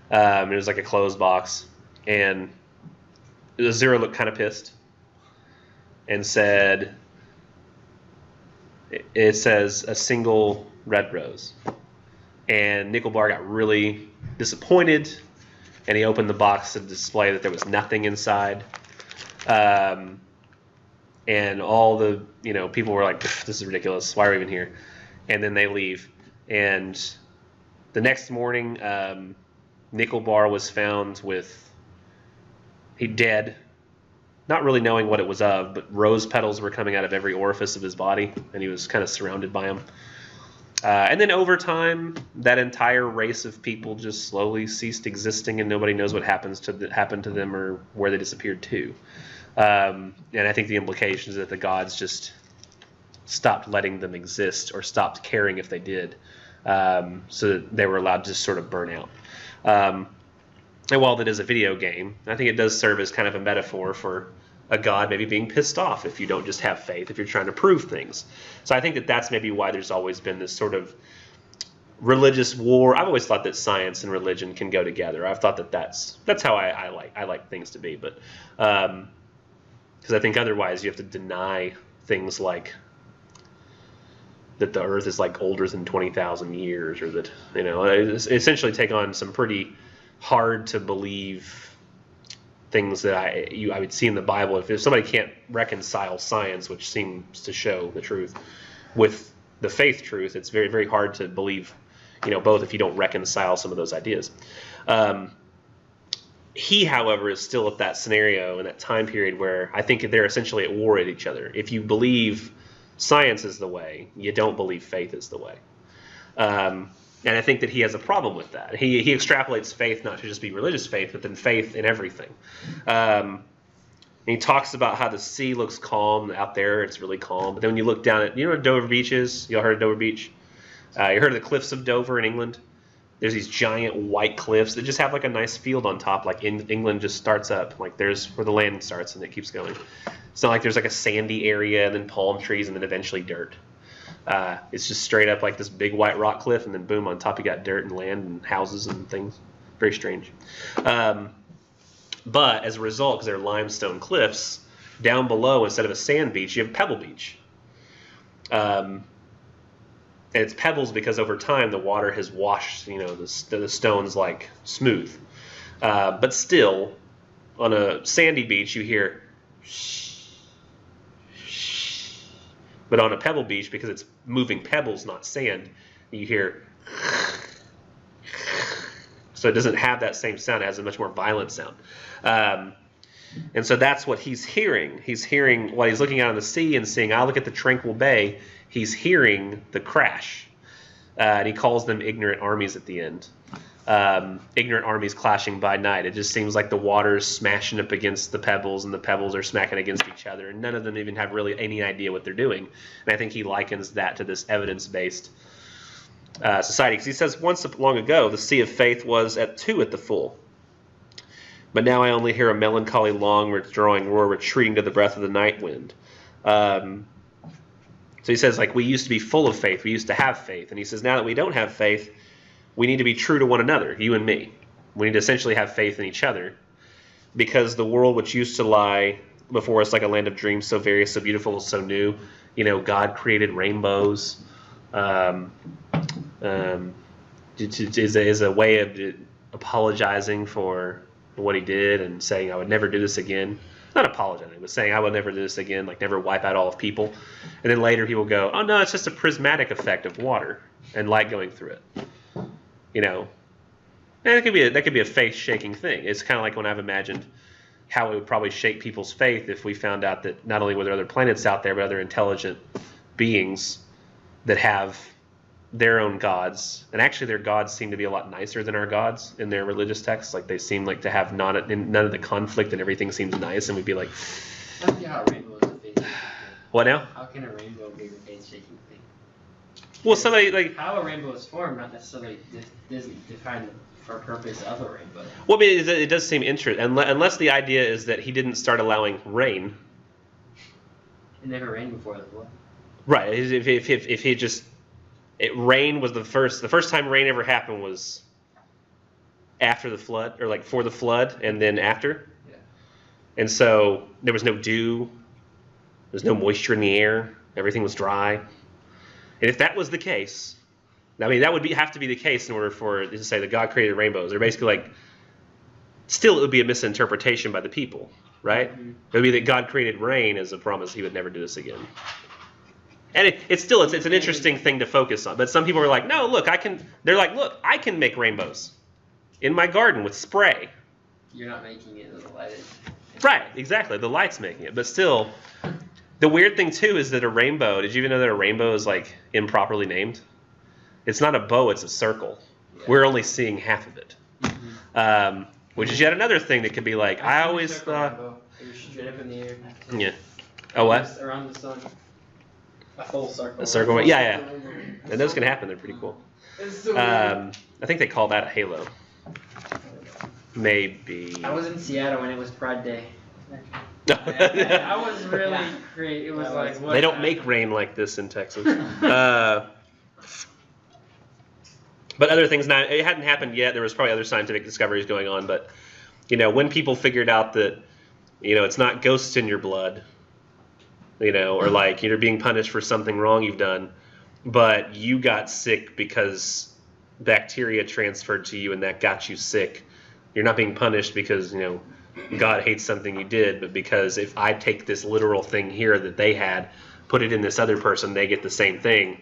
It was like a closed box. And Azura looked kind of pissed and said, it says a single red rose. And Nickelbar got really disappointed, and he opened the box to display that there was nothing inside. And all the people were like, this is ridiculous. Why are we even here? And then they leave. And the next morning, Nickelbar was found he dead, not really knowing what it was of, but rose petals were coming out of every orifice of his body, and he was kind of surrounded by them. And then over time, that entire race of people just slowly ceased existing, and nobody knows what happened to them or where they disappeared to. And I think the implication is that the gods just stopped letting them exist or stopped caring if they did, so that they were allowed to just sort of burn out. And while that is a video game, I think it does serve as kind of a metaphor for a god maybe being pissed off if you don't just have faith, if you're trying to prove things. So I think that that's maybe why there's always been this sort of religious war. I've always thought that science and religion can go together. I've thought that that's how I like things to be, but because I think otherwise you have to deny things like that the Earth is like older than 20,000 years, or that essentially take on some pretty hard to believe things that I would see in the Bible. If somebody can't reconcile science, which seems to show the truth, with the faith truth, it's very, very hard to believe, both if you don't reconcile some of those ideas. He, however, is still at that scenario in that time period where I think they're essentially at war with each other. If you believe science is the way, you don't believe faith is the way. And I think that he has a problem with that. He extrapolates faith not to just be religious faith, but then faith in everything. And he talks about how the sea looks calm out there. It's really calm. But then when you look down at, what Dover Beach is? Y'all heard of Dover Beach? You heard of the cliffs of Dover in England? There's these giant white cliffs that just have like a nice field on top. Like England just starts up. Like there's where the land starts and it keeps going. It's not like there's like a sandy area and then palm trees and then eventually dirt. It's just straight up like this big white rock cliff, and then boom, on top you got dirt and land and houses and things. Very strange. But as a result, because they're limestone cliffs, down below, instead of a sand beach, you have Pebble Beach. And it's pebbles because over time the water has washed, the stones like smooth. But still, on a sandy beach, you hear but on a pebble beach, because it's moving pebbles, not sand, you hear. So it doesn't have that same sound. It has a much more violent sound. And so that's what he's hearing. He's hearing, while he's looking out on the sea and seeing, I look at the tranquil bay, he's hearing the crash. And he calls them ignorant armies at the end. Ignorant armies clashing by night. It just seems like the water's smashing up against the pebbles, and the pebbles are smacking against each other, and none of them even have really any idea what they're doing. And I think he likens that to this evidence-based society. Because he says, once long ago, the sea of faith was at 2 at the full. But now I only hear a melancholy long withdrawing roar, retreating to the breath of the night wind. So he says, like, we used to be full of faith. We used to have faith. And he says, now that we don't have faith, we need to be true to one another, you and me. We need to essentially have faith in each other, because the world which used to lie before us like a land of dreams, so various, so beautiful, so new. God created rainbows. Is a way of apologizing for what he did and saying, I would never do this again. Not apologizing, but saying, I would never do this again, like never wipe out all of people. And then later he will go, oh no, it's just a prismatic effect of water and light going through it. And that could be a faith-shaking thing. It's kind of like when I've imagined how it would probably shake people's faith if we found out that not only were there other planets out there, but other intelligent beings that have their own gods. And actually their gods seem to be a lot nicer than our gods in their religious texts. Like they seem like to have none of the conflict, and everything seems nice, and we'd be like... I don't see how a rainbow is a faith-shaking thing. What now? How can a rainbow be a faith-shaking thing? Well, somebody like... How a rainbow is formed not necessarily isn't defined for a purpose of a rainbow. Well, I mean, it does seem interesting, unless the idea is that he didn't start allowing rain. It never rained before the flood. Right. If he just... rain was the first time rain ever happened was after the flood, or like for the flood, and then after. Yeah. And so there was no dew, there's no moisture in the air, everything was dry. And if that was the case, I mean, that would have to be the case in order for to say that God created rainbows. They're basically like, still it would be a misinterpretation by the people, right? Mm-hmm. It would be that God created rain as a promise he would never do this again. And it's an interesting thing to focus on. But some people are like, no, look, they're like, look, I can make rainbows in my garden with spray. You're not making it, the light is. Right, exactly. The light's making it. But still, the weird thing too is that a rainbow, did you even know that a rainbow is like improperly named? It's not a bow, it's a circle. Yeah. We're only seeing half of it. Mm-hmm. Which is yet another thing that could be like, I always thought. It was straight up in the air. Yeah. Oh, what? Just around the sun. A full circle. A circle, yeah. And those can happen, they're pretty cool. It's so I think they call that a halo. Maybe. I was in Seattle when it was Pride Day. I was really great. It was like. They don't make rain like this in Texas. But other things, now it hadn't happened yet. There was probably other scientific discoveries going on, but when people figured out that it's not ghosts in your blood, or like you're being punished for something wrong you've done, but you got sick because bacteria transferred to you and that got you sick. You're not being punished because God hates something you did, but because if I take this literal thing here that they had, put it in this other person, they get the same thing.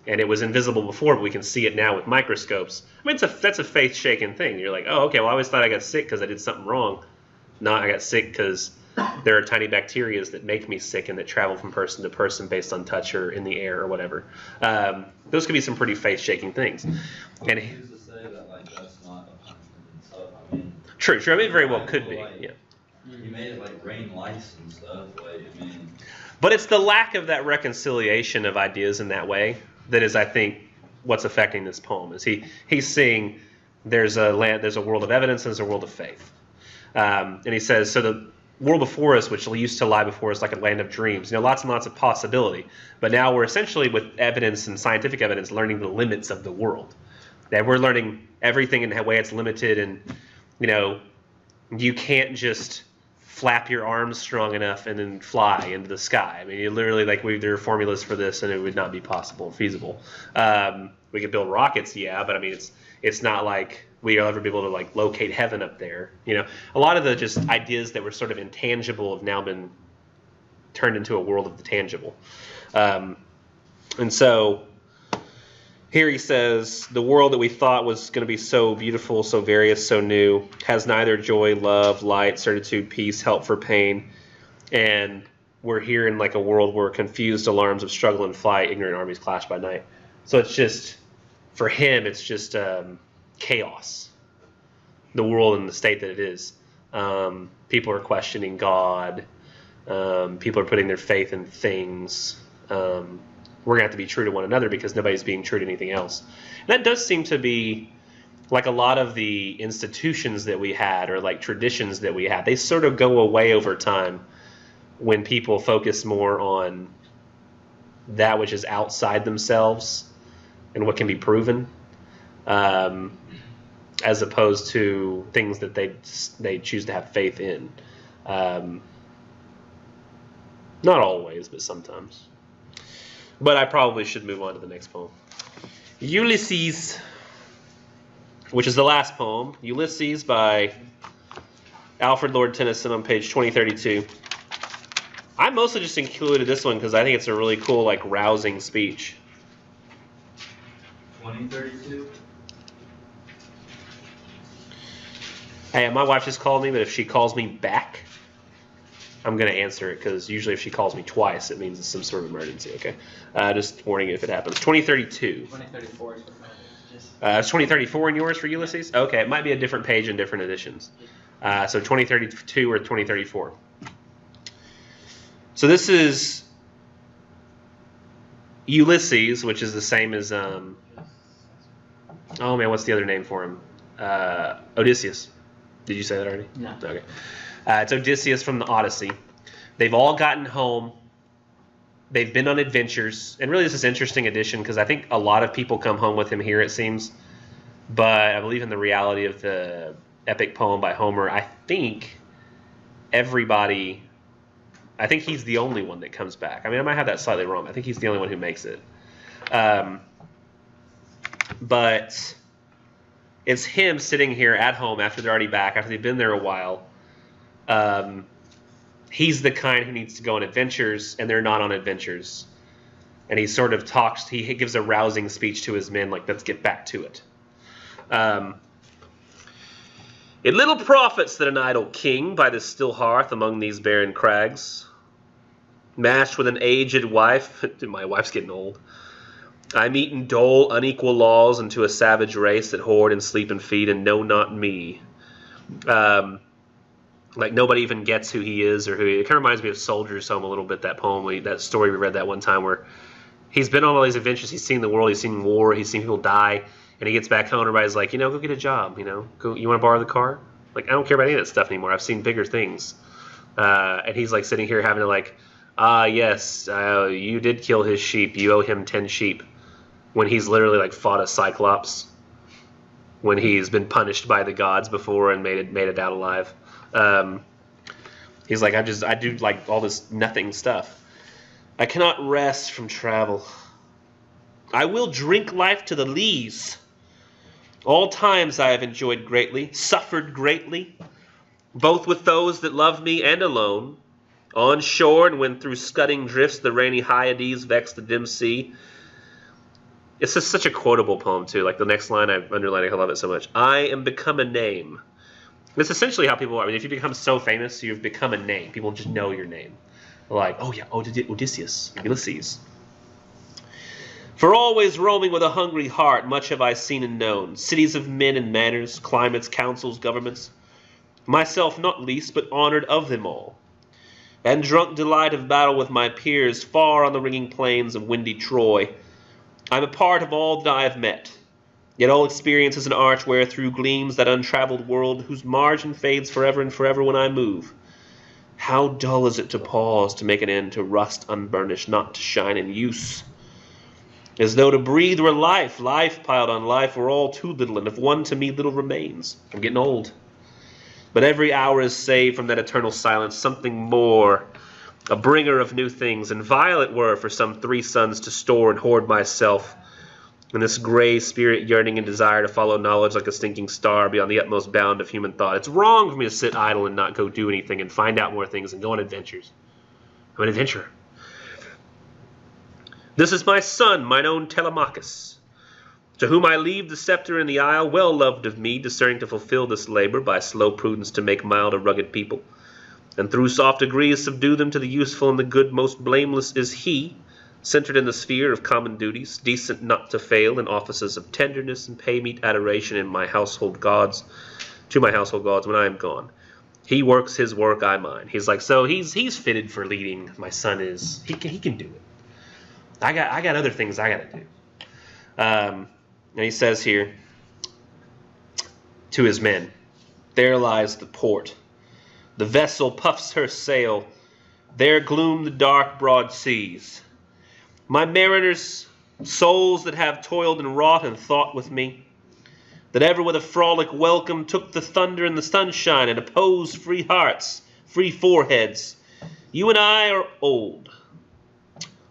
And it was invisible before, but we can see it now with microscopes. I mean, that's a faith-shaking thing. You're like, oh, okay, well, I always thought I got sick because I did something wrong. No, I got sick because there are tiny bacteria that make me sick and that travel from person to person based on touch or in the air or whatever. Those could be some pretty faith-shaking things. And who's to say that like that's not a punishment and stuff? I mean, true. I mean, it very well could be. Like, yeah. You made it like rain lice and stuff. Like, I mean. But it's the lack of that reconciliation of ideas in that way that is, I think, what's affecting this poem. Is he's seeing there's a world of evidence and there's a world of faith. And he says, so the world before us, which used to lie before us like a land of dreams, lots and lots of possibility. But now we're essentially, with evidence and scientific evidence, learning the limits of the world. That we're learning everything in the way it's limited, and you can't just flap your arms strong enough and then fly into the sky. I mean, you literally, there are formulas for this, and it would not be possible or feasible. We could build rockets, yeah, but I mean, it's not like we'll ever be able to locate heaven up there. A lot of the just ideas that were sort of intangible have now been turned into a world of the tangible. And so here he says, the world that we thought was going to be so beautiful, so various, so new, has neither joy, love, light, certitude, peace, help for pain. And we're here in a world where confused alarms of struggle and flight, ignorant armies clash by night. So it's just, for him, it's just chaos, the world and the state that it is. People are questioning God. People are putting their faith in things. We're going to have to be true to one another because nobody's being true to anything else. And that does seem to be like a lot of the institutions that we had, or traditions that we had. They sort of go away over time when people focus more on that which is outside themselves and what can be proven, as opposed to things that they choose to have faith in. Not always, but sometimes. But I probably should move on to the next poem. Ulysses, which is the last poem. Ulysses by Alfred Lord Tennyson on page 2032. I mostly just included this one because I think it's a really cool, rousing speech. 2032? Hey, my wife just called me, but if she calls me back, I'm going to answer it, because usually if she calls me twice, it means it's some sort of emergency, okay? Just warning you if it happens. 2032. 2034 is what mine is. It's 2034 in yours for Ulysses? Okay, it might be a different page in different editions. So 2032 or 2034. So this is Ulysses, which is the same as, oh man, what's the other name for him? Odysseus. Did you say that already? No. Okay. It's Odysseus from the Odyssey. They've all gotten home. They've been on adventures. And really this is an interesting addition because I think a lot of people come home with him here, it seems. But I believe in the reality of the epic poem by Homer, I think he's the only one that comes back. I mean, I might have that slightly wrong. I think he's the only one who makes it. But it's him sitting here at home after they're already back, after they've been there a while. He's the kind who needs to go on adventures, and they're not on adventures. And he sort of talks, he gives a rousing speech to his men, like, let's get back to it. It little profits that an idle king by this still hearth among these barren crags, mashed with an aged wife, my wife's getting old, I'm eating dole unequal laws into a savage race that hoard and sleep and feed and know not me. Like nobody even gets who he is or who he. It kind of reminds me of Soldier's Home a little bit. That poem, that story we read that one time, where he's been on all these adventures. He's seen the world. He's seen war. He's seen people die. And he gets back home. Everybody's like, go get a job. Go. You want to borrow the car? Like, I don't care about any of that stuff anymore. I've seen bigger things. And he's like sitting here having to like, yes, you did kill his sheep. You owe him 10 sheep. When he's literally like fought a cyclops. When he's been punished by the gods before and made it out alive. He's like, I do like all this nothing stuff. I cannot rest from travel. I will drink life to the lees. All times I have enjoyed greatly, suffered greatly, both with those that love me and alone, on shore and when through scudding drifts the rainy Hyades vex the dim sea. It's just such a quotable poem too. Like the next line I've underlined, I love it so much. I am become a name. That's essentially how people are. I mean, if you become so famous, you've become a name. People just know your name. Like, oh yeah, Odysseus, Ulysses. For always roaming with a hungry heart, much have I seen and known. Cities of men and manners, climates, councils, governments. Myself not least, but honored of them all. And drunk delight of battle with my peers, far on the ringing plains of windy Troy. I'm a part of all that I have met. Yet all experience is an arch where through gleams that untraveled world, whose margin fades forever and forever when I move. How dull is it to pause, to make an end, to rust unburnished, not to shine in use. As though to breathe were life, life piled on life were all too little, and if one to me little remains. I'm getting old. But every hour is saved from that eternal silence, something more, a bringer of new things, and vile it were for some 3 suns to store and hoard myself, and this gray spirit yearning and desire to follow knowledge like a stinking star beyond the utmost bound of human thought. It's wrong for me to sit idle and not go do anything and find out more things and go on adventures. I'm an adventurer. This is my son, mine own Telemachus, to whom I leave the scepter in the isle, well loved of me, discerning to fulfill this labor by slow prudence to make mild a rugged people, and through soft degrees subdue them to the useful and the good. Most blameless is he, centered in the sphere of common duties, decent not to fail in offices of tenderness, and pay meet adoration in my household gods, to my household gods when I am gone. He works his work, I mine. He's like, so he's fitted for leading. My son is. He can do it. I got other things I got to do. And he says here to his men, there lies the port. The vessel puffs her sail. There gloom the dark broad seas. My mariners, souls that have toiled and wrought and thought with me, that ever with a frolic welcome took the thunder and the sunshine and opposed free hearts, free foreheads. You and I are old.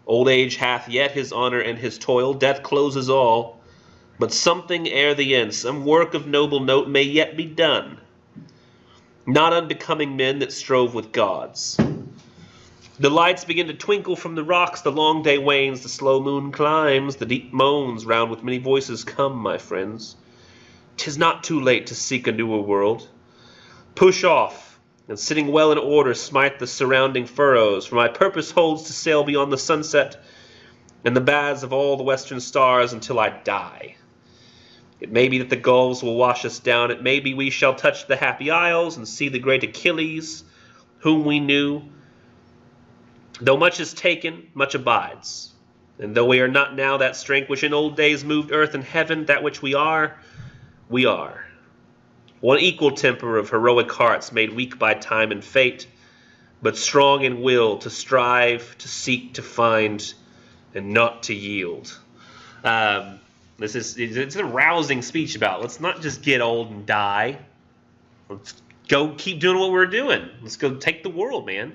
Old age hath yet his honor and his toil. Death closes all. But something ere the end, some work of noble note may yet be done. Not unbecoming men that strove with gods. The lights begin to twinkle from the rocks. The long day wanes. The slow moon climbs. The deep moans round with many voices come, my friends. 'Tis not too late to seek a newer world. Push off. And sitting well in order, smite the surrounding furrows, for my purpose holds to sail beyond the sunset and the baths of all the western stars until I die. It may be that the gulls will wash us down. It may be we shall touch the happy isles and see the great Achilles, whom we knew. Though much is taken, much abides. And though we are not now that strength which in old days moved earth and heaven, that which we are, we are. One equal temper of heroic hearts made weak by time and fate, but strong in will to strive, to seek, to find, and not to yield. It's a rousing speech about let's not just get old and die. Let's go keep doing what we're doing. Let's go take the world, man.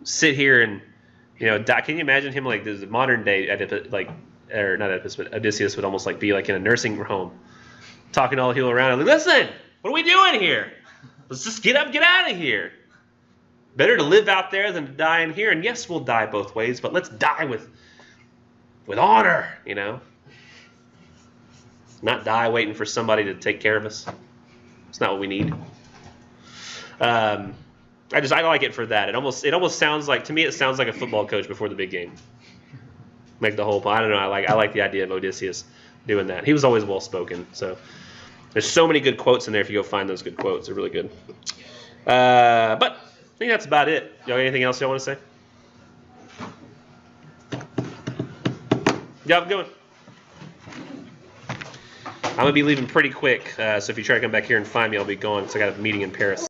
Sit here and die. Can you imagine him like this modern day Oedipus, or not Oedipus, but Odysseus would almost like be like in a nursing home. Talking all the people around. Like, listen, what are we doing here? Let's just get up, get out of here. Better to live out there than to die in here. And yes, we'll die both ways, but let's die with with honor, you know. Not die waiting for somebody to take care of us. It's not what we need. I like it for that. It almost sounds like, to me, it sounds like a football coach before the big game. Make the whole, I don't know. I like the idea of Odysseus doing that. He was always well spoken. So there's so many good quotes in there. If you go find those good quotes, they're really good. But I think that's about it. Y'all got anything else y'all want to say? Yeah, I'm going. I'm going to be leaving pretty quick, so if you try to come back here and find me, I'll be gone because I got a meeting in Paris.